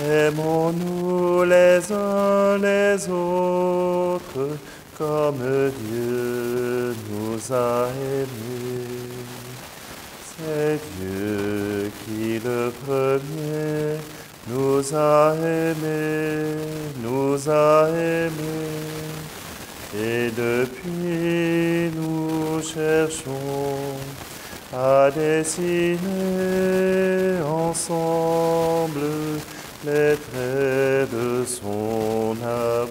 Aimons-nous les uns les autres comme Dieu nous a aimés. C'est Dieu qui le premier nous a aimés, et depuis nous cherchons à dessiner ensemble les traits de son amour.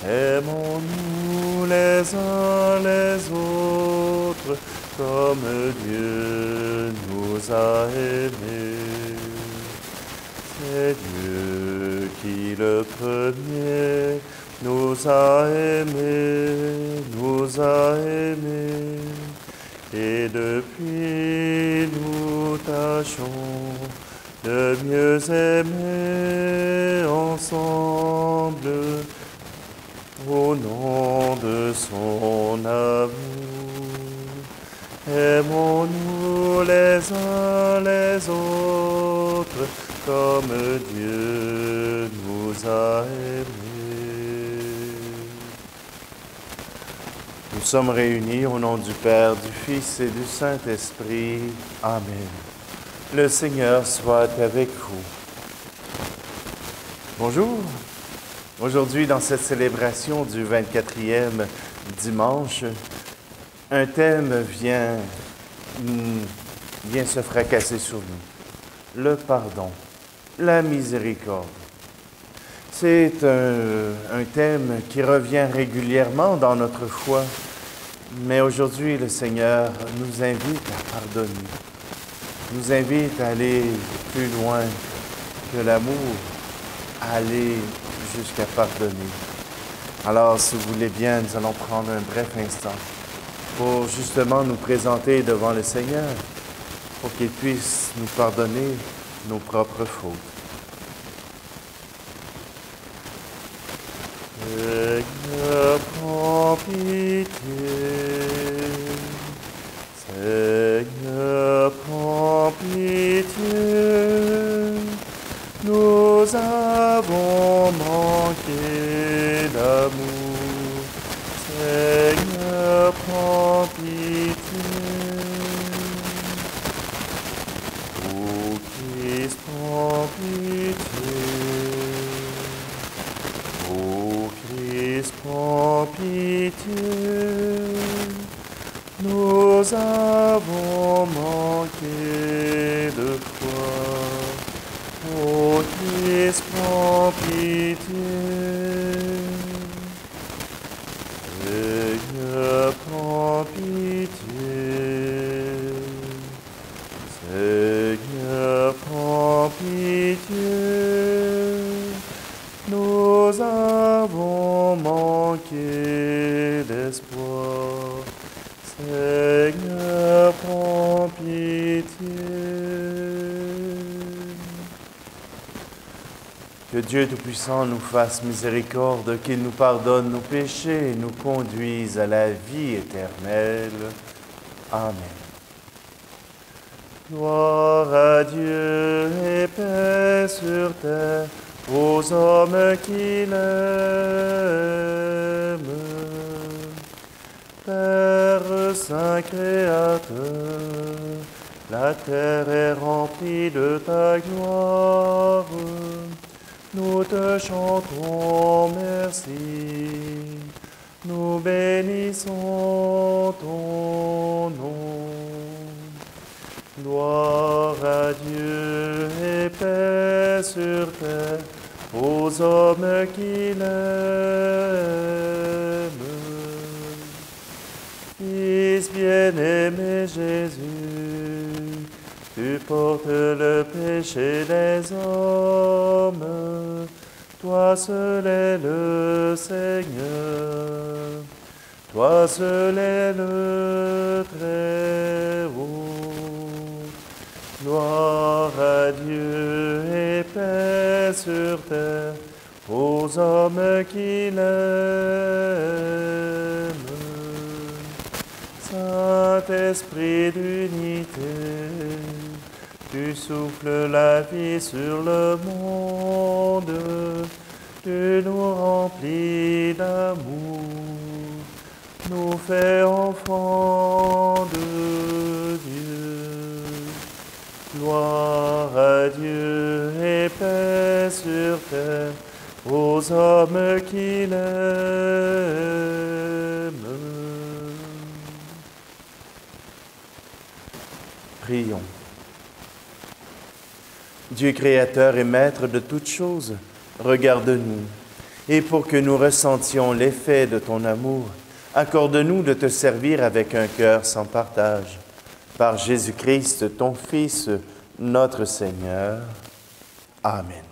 Aimons-nous les uns les autres comme Dieu nous a aimés. C'est Dieu qui le premier nous a aimés, et depuis nous tâchons de mieux aimer ensemble au nom de son amour. Aimons-nous les uns les autres comme Dieu nous a aimés. Nous sommes réunis au nom du Père, du Fils et du Saint-Esprit. Amen. Le Seigneur soit avec vous. Bonjour. Aujourd'hui, dans cette célébration du 24e dimanche, un thème vient se fracasser sur nous. Le pardon, la miséricorde. C'est un thème qui revient régulièrement dans notre foi, mais aujourd'hui, le Seigneur nous invite à pardonner, nous invite à aller plus loin que l'amour, à aller jusqu'à pardonner. Alors, si vous voulez bien, nous allons prendre un bref instant pour justement nous présenter devant le Seigneur, pour qu'il puisse nous pardonner nos propres fautes. Seigneur, prends pitié. Seigneur, prends pitié. Nous avons manqué d'amour. Seigneur, prends pitié. Ô Christ, prends pitié. Ô Christ, prends pitié. Nous avons manqué de foi. Ô Christ, prends pitié. Seigneur, prends pitié. Seigneur, prends pitié. Nous avons manqué d'espoir. Seigneur, prends pitié. Que Dieu Tout-Puissant nous fasse miséricorde, qu'il nous pardonne nos péchés et nous conduise à la vie éternelle. Amen. Gloire à Dieu et paix sur terre aux hommes qui l'aiment. Père Saint Créateur, la terre est remplie de ta gloire. Nous te chantons merci, nous bénissons ton nom. Gloire à Dieu et paix sur terre aux hommes qui l'aiment. Fils bien-aimé Jésus, tu portes le péché des hommes, toi seul est le Seigneur, toi seul est le Très-Haut. Gloire à Dieu et paix sur terre aux hommes qui l'aiment. Saint-Esprit d'unité, Tu souffles la vie sur le monde, tu nous remplis d'amour, nous fais enfants de Dieu. Gloire à Dieu et paix sur terre aux hommes qui l'aiment. Prions. Dieu créateur et maître de toutes choses, regarde-nous, et pour que nous ressentions l'effet de ton amour, accorde-nous de te servir avec un cœur sans partage. Par Jésus-Christ, ton Fils, notre Seigneur. Amen.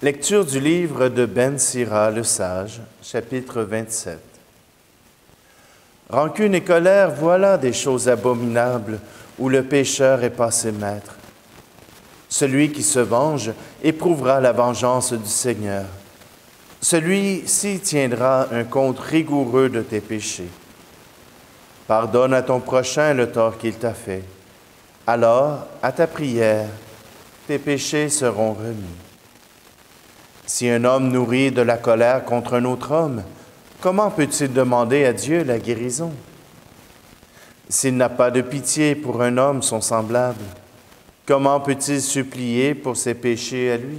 Lecture du livre de Ben Sira le Sage, chapitre 27. Rancune et colère, voilà des choses abominables où le pécheur est passé maître. Celui qui se venge éprouvera la vengeance du Seigneur. Celui-ci tiendra un compte rigoureux de tes péchés. Pardonne à ton prochain le tort qu'il t'a fait. Alors, à ta prière, tes péchés seront remis. Si un homme nourrit de la colère contre un autre homme, comment peut-il demander à Dieu la guérison? S'il n'a pas de pitié pour un homme son semblable, comment peut-il supplier pour ses péchés à lui?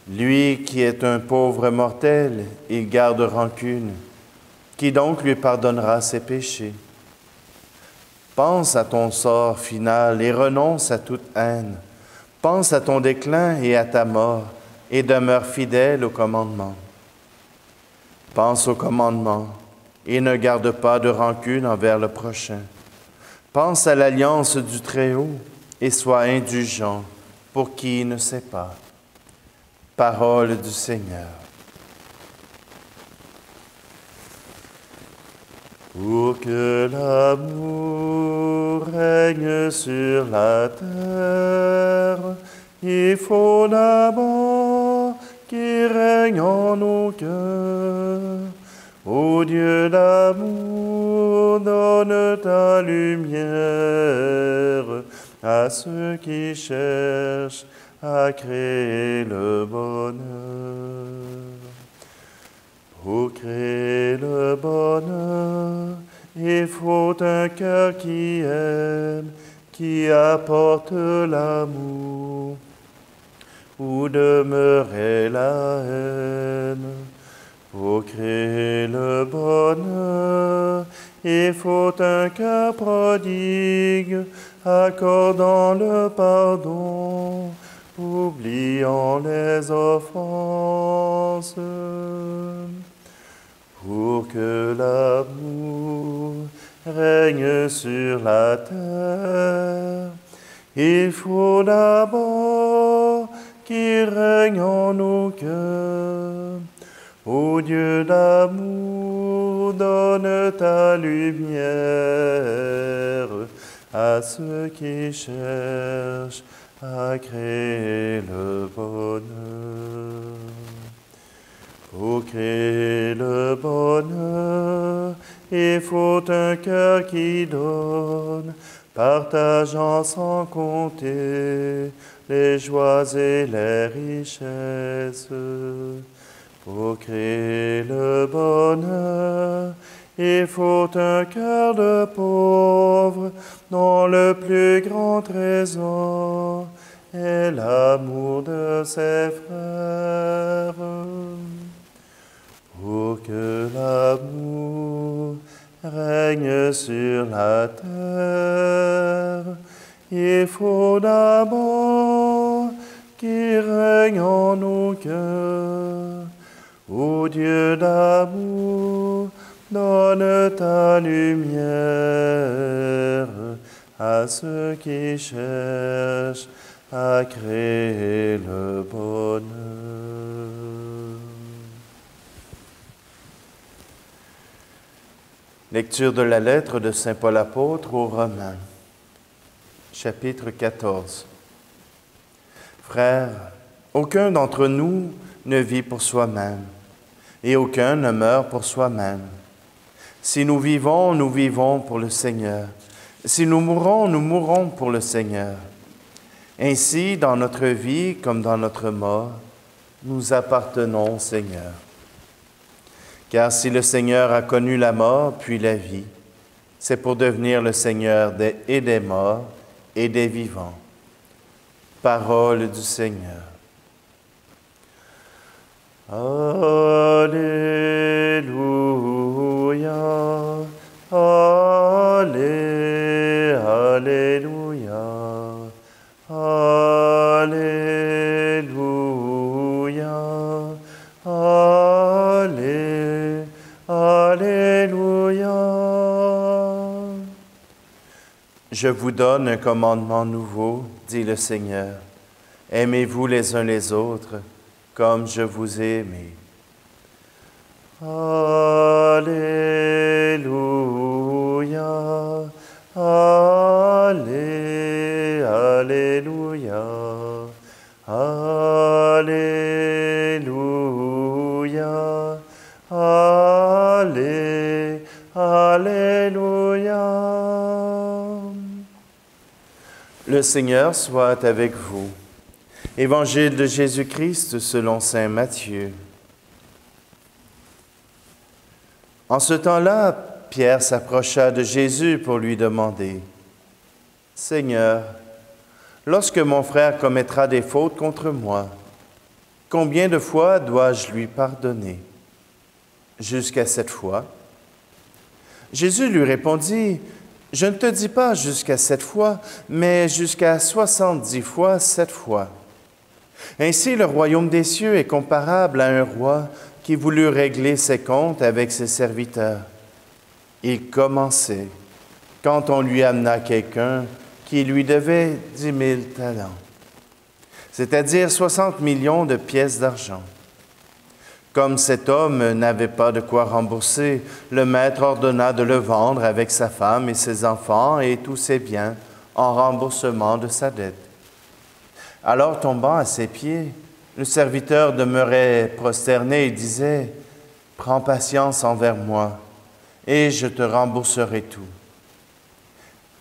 Lui qui est un pauvre mortel, il garde rancune. Qui donc lui pardonnera ses péchés? Pense à ton sort final et renonce à toute haine. Pense à ton déclin et à ta mort, et demeure fidèle au commandement. Pense au commandement et ne garde pas de rancune envers le prochain. Pense à l'alliance du Très-Haut et sois indulgent pour qui ne sait pas. Parole du Seigneur. Pour que l'amour règne sur la terre, il faut d'abord qu'il règne en nos cœurs. Ô Dieu d'amour, donne ta lumière à ceux qui cherchent à créer le bonheur. Pour créer le bonheur, il faut un cœur qui aime, qui apporte l'amour, où demeurait la haine. Pour créer le bonheur, il faut un cœur prodigue, accordant le pardon, oubliant les offenses. Pour que l'amour règne sur la terre, il faut d'abord qu'il règne en nos cœurs. Ô Dieu d'amour, donne ta lumière à ceux qui cherchent à créer le bonheur. Pour créer le bonheur, il faut un cœur qui donne, partageant sans compter les joies et les richesses. Pour créer le bonheur, il faut un cœur de pauvre dont le plus grand trésor est l'amour de ses frères. Pour que l'amour règne sur la terre, il faut d'abord qu'il règne en nos cœurs. Ô Dieu d'amour, donne ta lumière à ceux qui cherchent à créer le bonheur. Lecture de la lettre de Saint Paul apôtre aux Romains, chapitre 14. Frères, aucun d'entre nous ne vit pour soi-même, et aucun ne meurt pour soi-même. Si nous vivons pour le Seigneur. Si nous mourrons pour le Seigneur. Ainsi, dans notre vie comme dans notre mort, nous appartenons au Seigneur. Car si le Seigneur a connu la mort puis la vie, c'est pour devenir le Seigneur et des morts et des vivants. Parole du Seigneur. Alléluia, Alléluia, Alléluia, Alléluia. Je vous donne un commandement nouveau, dit le Seigneur. Aimez-vous les uns les autres, comme je vous ai aimé. Alléluia, Alléluia, Alléluia, Alléluia. Le Seigneur soit avec vous. Évangile de Jésus-Christ selon saint Matthieu. En ce temps-là, Pierre s'approcha de Jésus pour lui demander, « Seigneur, lorsque mon frère commettra des fautes contre moi, combien de fois dois-je lui pardonner? Jusqu'à 7 fois? » Jésus lui répondit, « Je ne te dis pas jusqu'à 7 fois, mais jusqu'à 70 fois 7 fois. » Ainsi, le royaume des cieux est comparable à un roi qui voulut régler ses comptes avec ses serviteurs. Il commençait quand on lui amena quelqu'un qui lui devait 10 000 talents, c'est-à-dire 60 millions de pièces d'argent. Comme cet homme n'avait pas de quoi rembourser, le maître ordonna de le vendre avec sa femme et ses enfants et tous ses biens en remboursement de sa dette. Alors, tombant à ses pieds, le serviteur demeurait prosterné et disait, « Prends patience envers moi, et je te rembourserai tout. »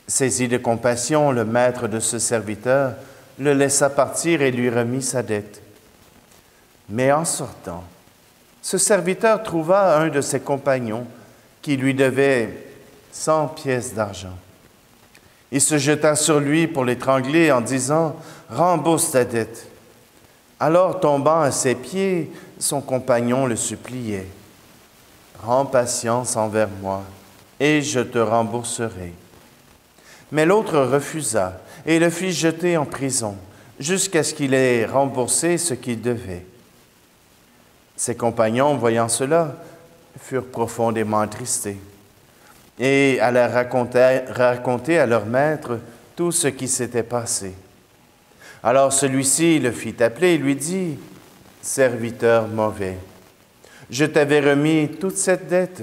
Saisi de compassion, le maître de ce serviteur le laissa partir et lui remit sa dette. Mais en sortant, ce serviteur trouva un de ses compagnons qui lui devait 100 pièces d'argent. Il se jeta sur lui pour l'étrangler en disant, « Rembourse ta dette. » Alors, tombant à ses pieds, son compagnon le suppliait, « Prends patience envers moi, et je te rembourserai. » Mais l'autre refusa et le fit jeter en prison, jusqu'à ce qu'il ait remboursé ce qu'il devait. Ses compagnons, voyant cela, furent profondément attristés et allèrent raconter à leur maître tout ce qui s'était passé. Alors celui-ci le fit appeler et lui dit, « Serviteur mauvais, je t'avais remis toute cette dette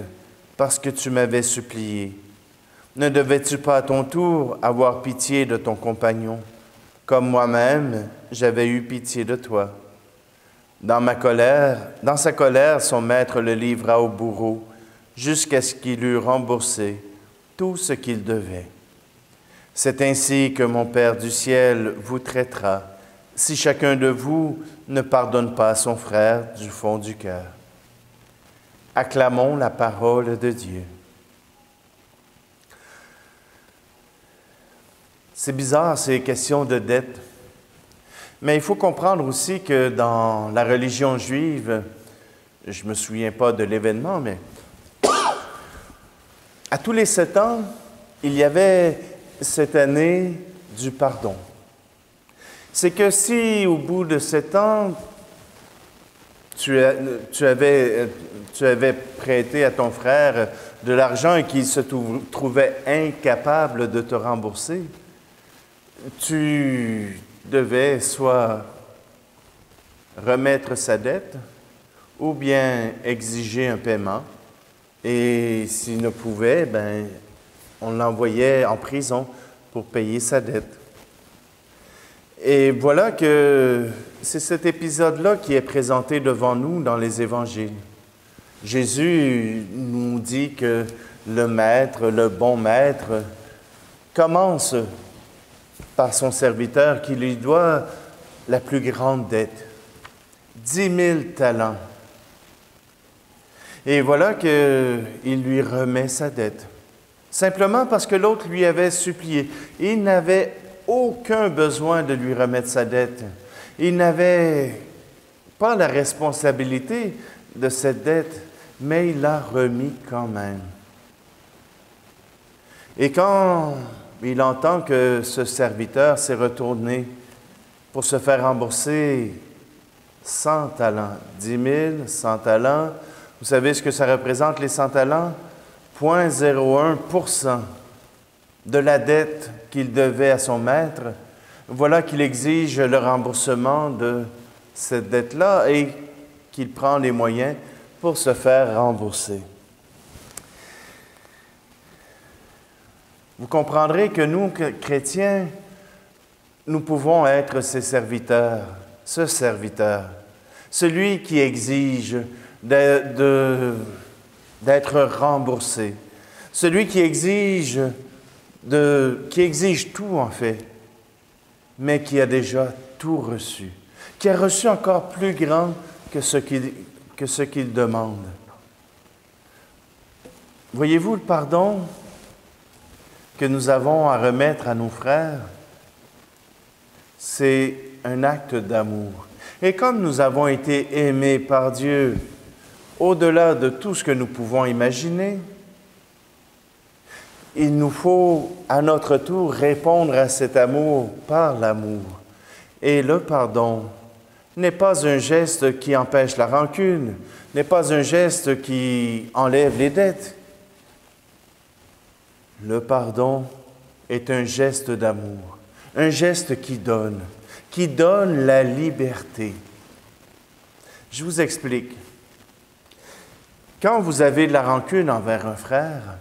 parce que tu m'avais supplié. Ne devais-tu pas à ton tour avoir pitié de ton compagnon, comme moi-même j'avais eu pitié de toi? » Dans sa colère, son maître le livra au bourreau, jusqu'à ce qu'il eût remboursé tout ce qu'il devait. C'est ainsi que mon Père du ciel vous traitera, si chacun de vous ne pardonne pas à son frère du fond du cœur. Acclamons la parole de Dieu. C'est bizarre, ces questions de dette. Mais il faut comprendre aussi que dans la religion juive, je ne me souviens pas de l'événement, mais à tous les 7 ans, il y avait cette année du pardon. C'est que si au bout de 7 ans, tu avais prêté à ton frère de l'argent et qu'il se trouvait incapable de te rembourser, tu devait soit remettre sa dette ou bien exiger un paiement. Et s'il ne pouvait, on l'envoyait en prison pour payer sa dette. Et voilà que c'est cet épisode-là qui est présenté devant nous dans les évangiles. Jésus nous dit que le maître, le bon maître, commence par son serviteur qui lui doit la plus grande dette, 10 000 talents. Et voilà qu'il lui remet sa dette, simplement parce que l'autre lui avait supplié. Il n'avait aucun besoin de lui remettre sa dette. Il n'avait pas la responsabilité de cette dette, mais il l'a remis quand même. Et quand il entend que ce serviteur s'est retourné pour se faire rembourser 100 talents, 10 000, 100 talents, vous savez ce que ça représente, les 100 talents? 0,01% de la dette qu'il devait à son maître. Voilà qu'il exige le remboursement de cette dette-là et qu'il prend les moyens pour se faire rembourser. Vous comprendrez que nous, chrétiens, nous pouvons être ses serviteurs, ce serviteur, celui qui exige d'être remboursé, celui qui exige tout en fait, mais qui a déjà tout reçu, qui a reçu encore plus grand que ce qu'il demande. Voyez-vous le pardon que nous avons à remettre à nos frères? C'est un acte d'amour. Et comme nous avons été aimés par Dieu au-delà de tout ce que nous pouvons imaginer, il nous faut à notre tour répondre à cet amour par l'amour. Et le pardon n'est pas un geste qui empêche la rancune, n'est pas un geste qui enlève les dettes. Le pardon est un geste d'amour, un geste qui donne la liberté. Je vous explique. Quand vous avez de la rancune envers un frère,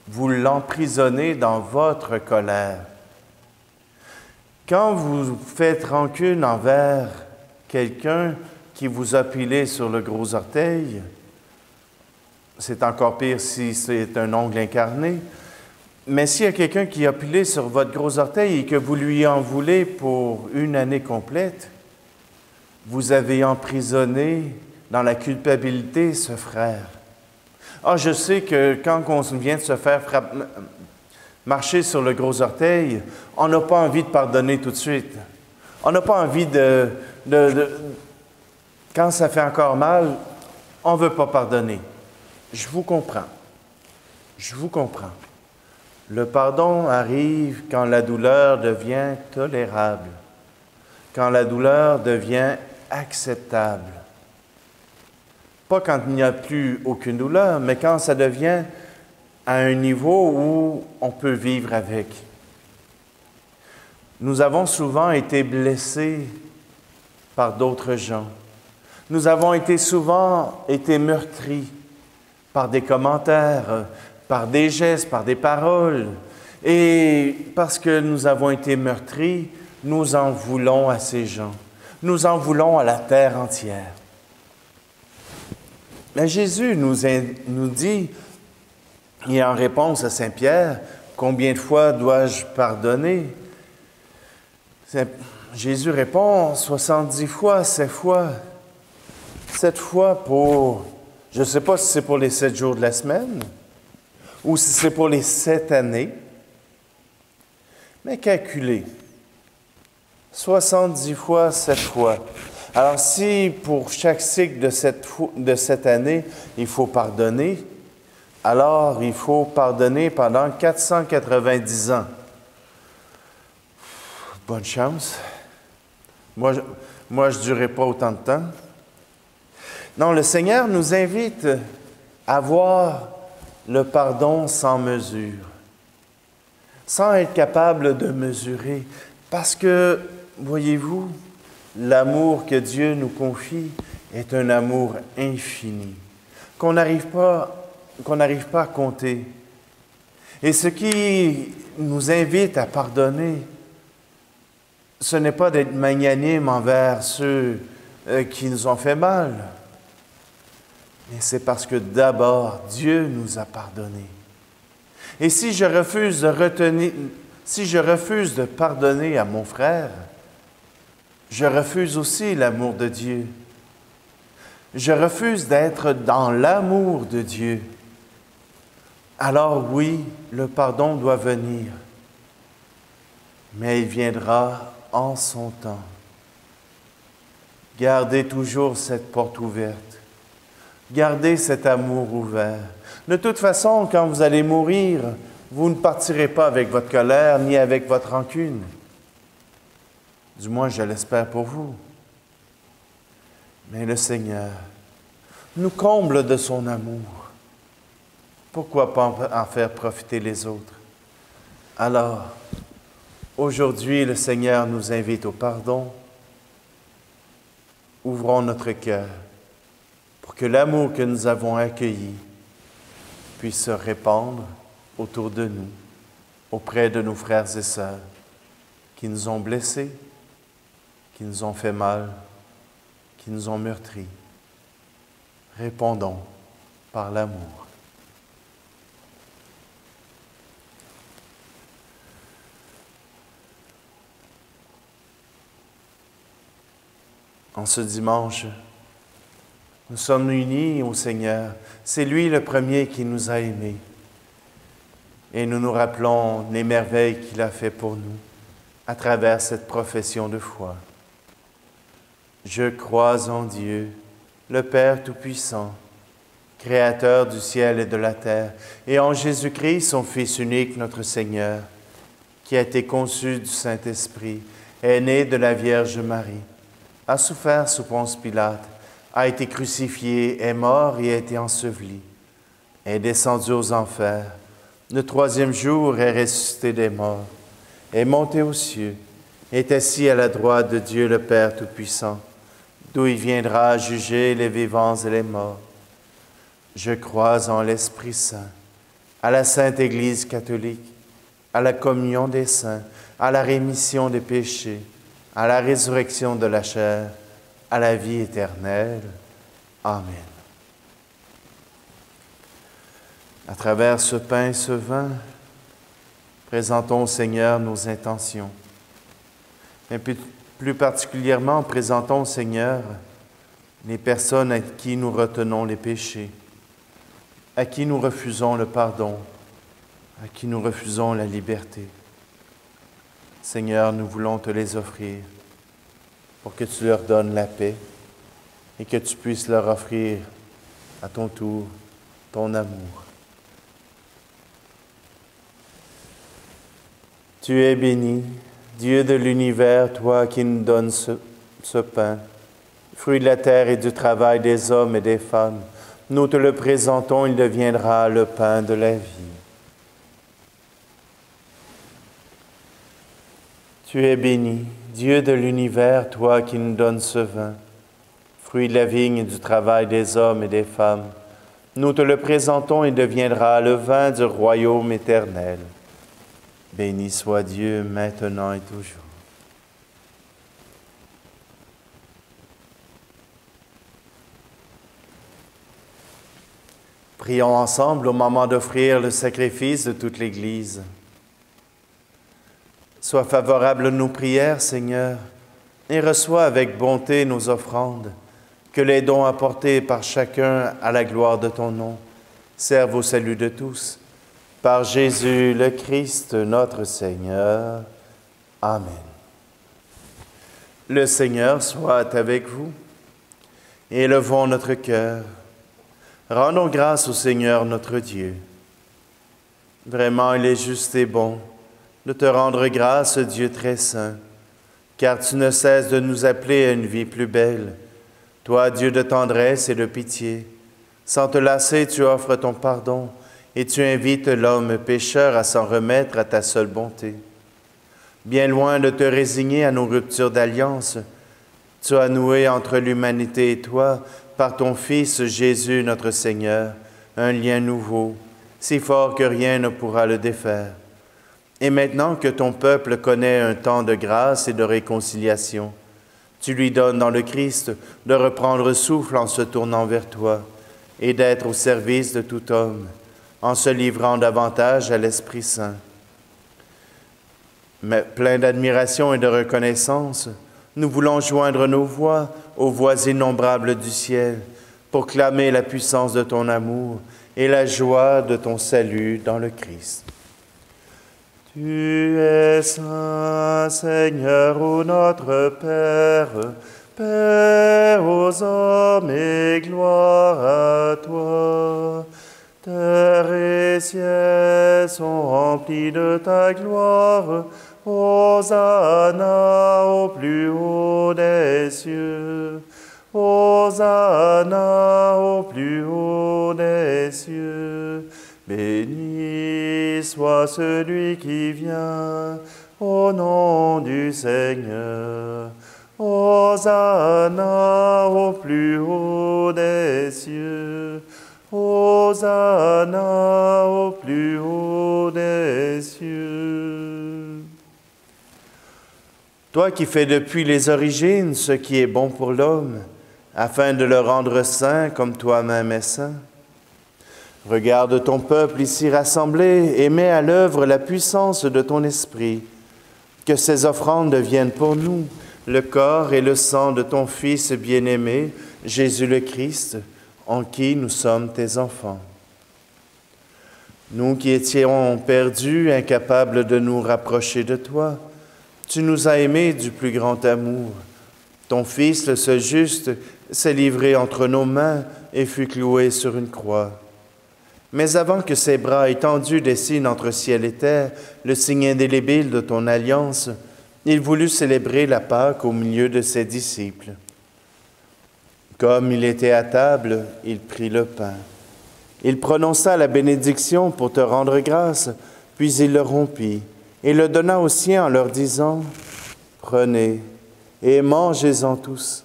vous l'emprisonnez dans votre colère. Quand vous faites rancune envers quelqu'un qui vous a pilé sur le gros orteil, c'est encore pire si c'est un ongle incarné, mais s'il y a quelqu'un qui a pilé sur votre gros orteil et que vous lui en voulez pour une année complète, vous avez emprisonné dans la culpabilité ce frère. Ah, je sais que quand on vient de se faire marcher sur le gros orteil, on n'a pas envie de pardonner tout de suite. On n'a pas envie quand ça fait encore mal, on ne veut pas pardonner. Je vous comprends. Je vous comprends. Le pardon arrive quand la douleur devient tolérable, quand la douleur devient acceptable. Pas quand il n'y a plus aucune douleur, mais quand ça devient à un niveau où on peut vivre avec. Nous avons souvent été blessés par d'autres gens. Nous avons souvent été meurtris par des commentaires, par des gestes, par des paroles. Et parce que nous avons été meurtris, nous en voulons à ces gens. Nous en voulons à la terre entière. Mais Jésus nous dit, et en réponse à Saint Pierre, combien de fois dois-je pardonner? Jésus répond 70 fois, 7 fois. 7 fois pour, je ne sais pas si c'est pour les 7 jours de la semaine ou si c'est pour les 7 années, mais calculez. 70 fois, 7 fois. Alors, si pour chaque cycle de cette année, il faut pardonner, alors il faut pardonner pendant 490 ans. Bonne chance. Moi, je ne durerai pas autant de temps. Non, le Seigneur nous invite à voir le pardon sans mesure, sans être capable de mesurer, parce que, voyez-vous, l'amour que Dieu nous confie est un amour infini, qu'on n'arrive pas à compter. Et ce qui nous invite à pardonner, ce n'est pas d'être magnanime envers ceux qui nous ont fait mal, mais c'est parce que d'abord, Dieu nous a pardonné. Et si je refuse de pardonner à mon frère, je refuse aussi l'amour de Dieu. Je refuse d'être dans l'amour de Dieu. Alors oui, le pardon doit venir, mais il viendra en son temps. Gardez toujours cette porte ouverte. Gardez cet amour ouvert. De toute façon, quand vous allez mourir, vous ne partirez pas avec votre colère ni avec votre rancune. Du moins, je l'espère pour vous. Mais le Seigneur nous comble de son amour. Pourquoi pas en faire profiter les autres? Alors, aujourd'hui, le Seigneur nous invite au pardon. Ouvrons notre cœur pour que l'amour que nous avons accueilli puisse se répandre autour de nous, auprès de nos frères et sœurs qui nous ont blessés, qui nous ont fait mal, qui nous ont meurtris. Répondons par l'amour. En ce dimanche, nous sommes unis au Seigneur. C'est lui le premier qui nous a aimés. Et nous nous rappelons les merveilles qu'il a fait pour nous à travers cette profession de foi. Je crois en Dieu, le Père Tout-Puissant, Créateur du ciel et de la terre, et en Jésus-Christ, son Fils unique, notre Seigneur, qui a été conçu du Saint-Esprit, est né de la Vierge Marie, a souffert sous Ponce Pilate, a été crucifié, est mort et a été enseveli, est descendu aux enfers. Le troisième jour est ressuscité des morts, est monté aux cieux, est assis à la droite de Dieu le Père Tout-Puissant, d'où il viendra juger les vivants et les morts. Je crois en l'Esprit Saint, à la Sainte Église catholique, à la communion des saints, à la rémission des péchés, à la résurrection de la chair, à la vie éternelle. Amen. À travers ce pain et ce vin, présentons au Seigneur nos intentions. Mais plus particulièrement, présentons au Seigneur les personnes à qui nous retenons les péchés, à qui nous refusons le pardon, à qui nous refusons la liberté. Seigneur, nous voulons te les offrir pour que tu leur donnes la paix et que tu puisses leur offrir à ton tour ton amour. Tu es béni, Dieu de l'univers, toi qui nous donnes ce pain, fruit de la terre et du travail des hommes et des femmes. Nous te le présentons, il deviendra le pain de la vie. Tu es béni, Dieu de l'univers, toi qui nous donnes ce vin, fruit de la vigne et du travail des hommes et des femmes. Nous te le présentons, il deviendra le vin du royaume éternel. Béni soit Dieu, maintenant et toujours. Prions ensemble au moment d'offrir le sacrifice de toute l'Église. Sois favorable à nos prières, Seigneur, et reçois avec bonté nos offrandes, que les dons apportés par chacun à la gloire de ton nom servent au salut de tous. Par Jésus le Christ, notre Seigneur. Amen. Le Seigneur soit avec vous. Élevons notre cœur. Rendons grâce au Seigneur notre Dieu. Vraiment, il est juste et bon de te rendre grâce, Dieu très saint, car tu ne cesses de nous appeler à une vie plus belle. Toi, Dieu de tendresse et de pitié, sans te lasser, tu offres ton pardon et tu invites l'homme pécheur à s'en remettre à ta seule bonté. Bien loin de te résigner à nos ruptures d'alliance, tu as noué entre l'humanité et toi, par ton Fils Jésus notre Seigneur, un lien nouveau, si fort que rien ne pourra le défaire. Et maintenant que ton peuple connaît un temps de grâce et de réconciliation, tu lui donnes dans le Christ de reprendre souffle en se tournant vers toi et d'être au service de tout homme, en se livrant davantage à l'Esprit Saint. Mais plein d'admiration et de reconnaissance, nous voulons joindre nos voix aux voix innombrables du ciel pour clamer la puissance de ton amour et la joie de ton salut dans le Christ. Tu es saint, Seigneur, ô notre Père, Père aux hommes et gloire à toi. Terre et ciel sont remplis de ta gloire. Hosanna au plus haut des cieux. Hosanna au plus haut des cieux. Béni soit celui qui vient au nom du Seigneur. Hosanna au plus haut des cieux. Hosanna au plus haut des cieux. Toi qui fais depuis les origines ce qui est bon pour l'homme, afin de le rendre saint comme toi-même es saint, regarde ton peuple ici rassemblé et mets à l'œuvre la puissance de ton esprit. Que ces offrandes deviennent pour nous le corps et le sang de ton Fils bien-aimé, Jésus le Christ, en qui nous sommes tes enfants. Nous qui étions perdus, incapables de nous rapprocher de toi, tu nous as aimés du plus grand amour. Ton Fils, le seul juste, s'est livré entre nos mains et fut cloué sur une croix. Mais avant que ses bras étendus dessinent entre ciel et terre le signe indélébile de ton alliance, il voulut célébrer la Pâque au milieu de ses disciples. Comme il était à table, il prit le pain. Il prononça la bénédiction pour te rendre grâce, puis il le rompit et le donna aux siens en leur disant : « Prenez et mangez-en tous.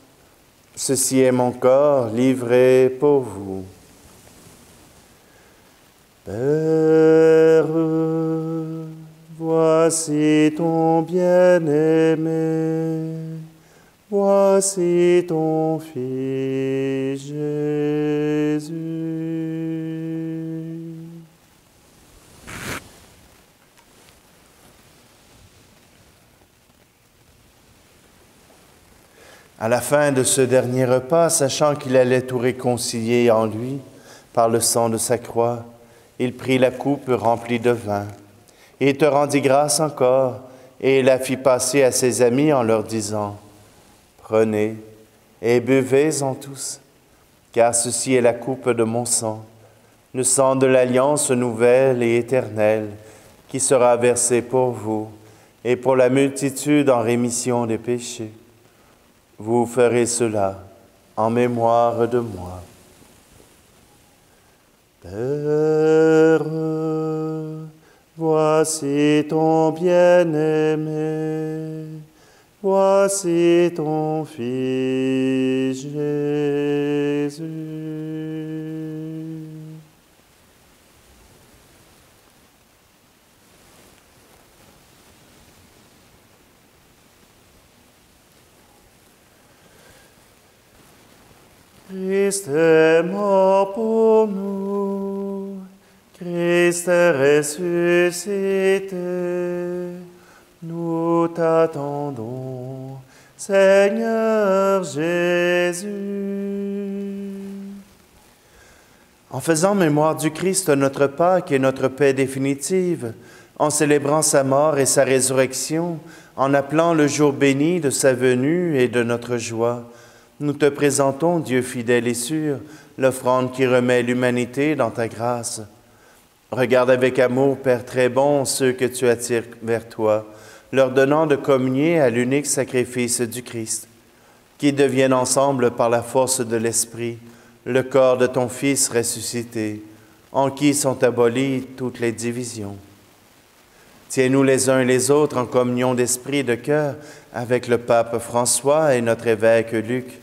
Ceci est mon corps livré pour vous. » Père, voici ton bien-aimé, voici ton Fils Jésus. À la fin de ce dernier repas, sachant qu'il allait tout réconcilier en lui par le sang de sa croix, il prit la coupe remplie de vin, et te rendit grâce encore, et la fit passer à ses amis en leur disant : « Prenez et buvez-en tous, car ceci est la coupe de mon sang, le sang de l'alliance nouvelle et éternelle, qui sera versé pour vous et pour la multitude en rémission des péchés. Vous ferez cela en mémoire de moi. » Père, voici ton bien-aimé, voici ton Fils Jésus. Christ est mort pour nous, Christ est ressuscité, nous t'attendons, Seigneur Jésus. En faisant mémoire du Christ, notre Pâque et notre paix définitive, en célébrant sa mort et sa résurrection, en appelant le jour béni de sa venue et de notre joie, nous te présentons, Dieu fidèle et sûr, l'offrande qui remet l'humanité dans ta grâce. Regarde avec amour, Père très bon, ceux que tu attires vers toi, leur donnant de communier à l'unique sacrifice du Christ, qui deviennent ensemble par la force de l'Esprit, le corps de ton Fils ressuscité, en qui sont abolies toutes les divisions. Tiens-nous les uns et les autres en communion d'esprit et de cœur avec le pape François et notre évêque Luc.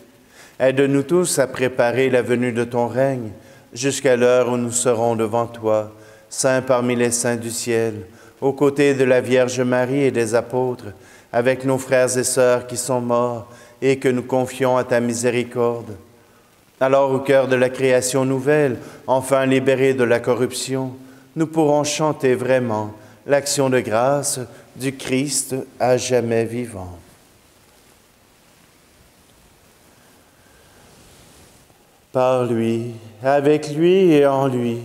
Aide-nous tous à préparer la venue de ton règne jusqu'à l'heure où nous serons devant toi, saints parmi les saints du ciel, aux côtés de la Vierge Marie et des apôtres, avec nos frères et sœurs qui sont morts et que nous confions à ta miséricorde. Alors, au cœur de la création nouvelle, enfin libérés de la corruption, nous pourrons chanter vraiment l'action de grâce du Christ à jamais vivant. Par lui, avec lui et en lui,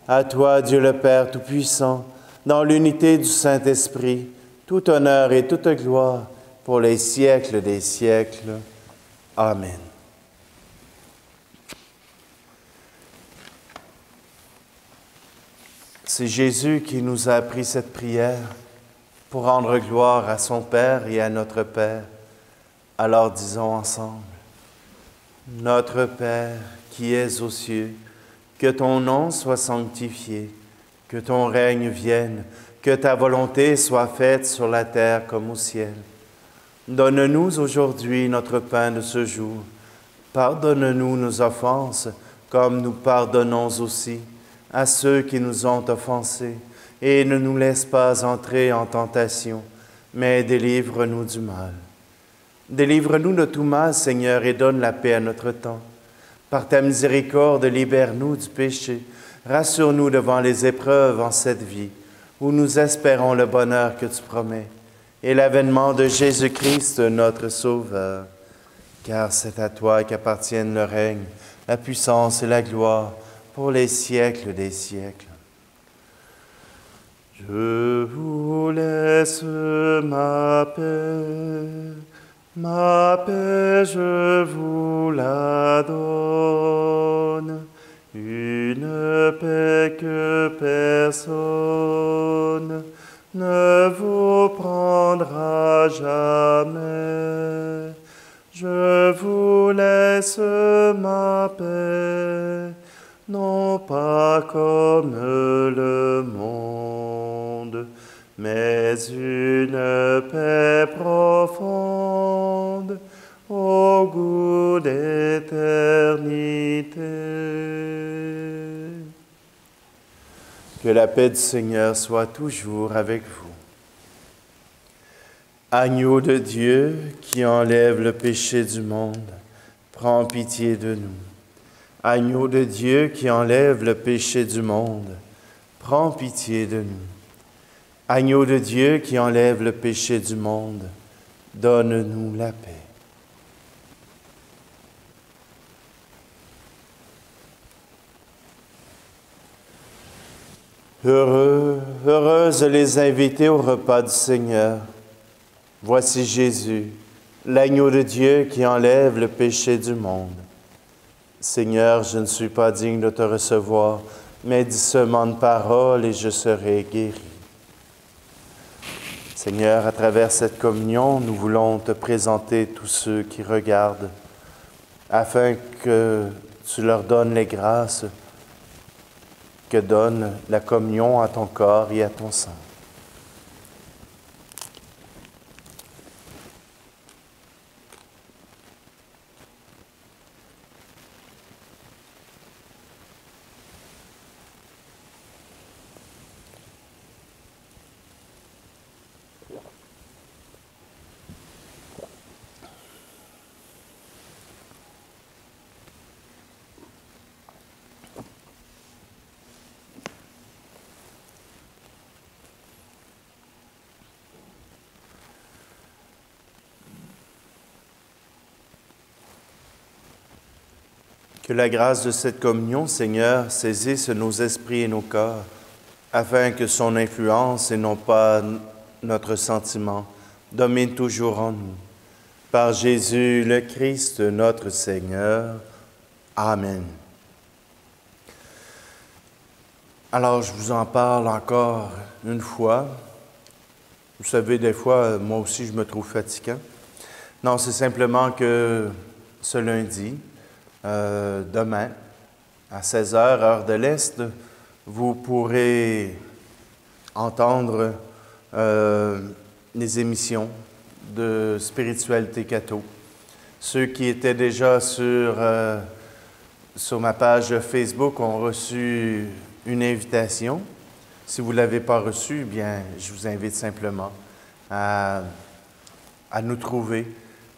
à toi, Dieu le Père Tout-Puissant, dans l'unité du Saint-Esprit, tout honneur et toute gloire pour les siècles des siècles. Amen. C'est Jésus qui nous a appris cette prière pour rendre gloire à son Père et à notre Père. Alors disons ensemble, Notre Père qui es aux cieux, que ton nom soit sanctifié, que ton règne vienne, que ta volonté soit faite sur la terre comme au ciel. Donne-nous aujourd'hui notre pain de ce jour. Pardonne-nous nos offenses, comme nous pardonnons aussi à ceux qui nous ont offensés. Et ne nous laisse pas entrer en tentation, mais délivre-nous du mal. Délivre-nous de tout mal, Seigneur, et donne la paix à notre temps. Par ta miséricorde, libère-nous du péché. Rassure-nous devant les épreuves en cette vie, où nous espérons le bonheur que tu promets, et l'avènement de Jésus-Christ, notre Sauveur. Car c'est à toi qu'appartiennent le règne, la puissance et la gloire, pour les siècles des siècles. Je vous laisse ma paix je vous la donne, une paix que personne ne vous prendra jamais. Je vous laisse ma paix, non pas comme le monde, mais une paix profonde, au goût d'éternité. Que la paix du Seigneur soit toujours avec vous. Agneau de Dieu qui enlève le péché du monde, prends pitié de nous. Agneau de Dieu qui enlève le péché du monde, prends pitié de nous. Agneau de Dieu qui enlève le péché du monde, donne-nous la paix. Heureuses les invités au repas du Seigneur. Voici Jésus, l'agneau de Dieu qui enlève le péché du monde. Seigneur, je ne suis pas digne de te recevoir, mais dis seulement une parole et je serai guéri. Seigneur, à travers cette communion, nous voulons te présenter tous ceux qui regardent, afin que tu leur donnes les grâces que donne la communion à ton corps et à ton sang. Que la grâce de cette communion, Seigneur, saisisse nos esprits et nos corps, afin que son influence et non pas notre sentiment domine toujours en nous. Par Jésus le Christ, notre Seigneur. Amen. Alors, je vous en parle encore une fois. Vous savez, des fois, moi aussi, je me trouve fatigant. Non, c'est simplement que ce lundi, demain, à 16h, heure de l'Est, vous pourrez entendre les émissions de Spiritualité Catho. Ceux qui étaient déjà sur ma page Facebook ont reçu une invitation. Si vous ne l'avez pas reçue, eh bien, je vous invite simplement à nous trouver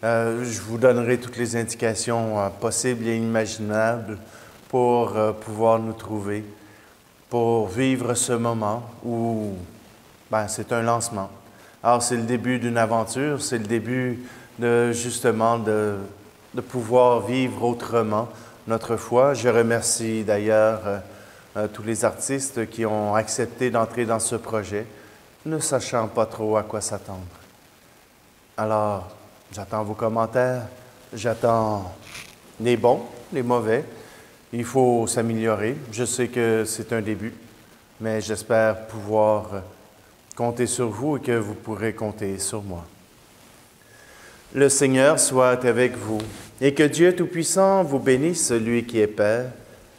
Je vous donnerai toutes les indications possibles et imaginables pour pouvoir nous trouver, pour vivre ce moment où c'est un lancement. Alors, c'est le début d'une aventure, c'est le début justement de pouvoir vivre autrement notre foi. Je remercie d'ailleurs tous les artistes qui ont accepté d'entrer dans ce projet, ne sachant pas trop à quoi s'attendre. Alors, j'attends vos commentaires, j'attends les bons, les mauvais. Il faut s'améliorer. Je sais que c'est un début, mais j'espère pouvoir compter sur vous et que vous pourrez compter sur moi. Le Seigneur soit avec vous et que Dieu Tout-Puissant vous bénisse, celui qui est Père,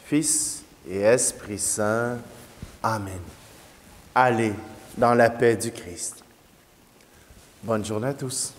Fils et Esprit Saint. Amen. Allez dans la paix du Christ. Bonne journée à tous.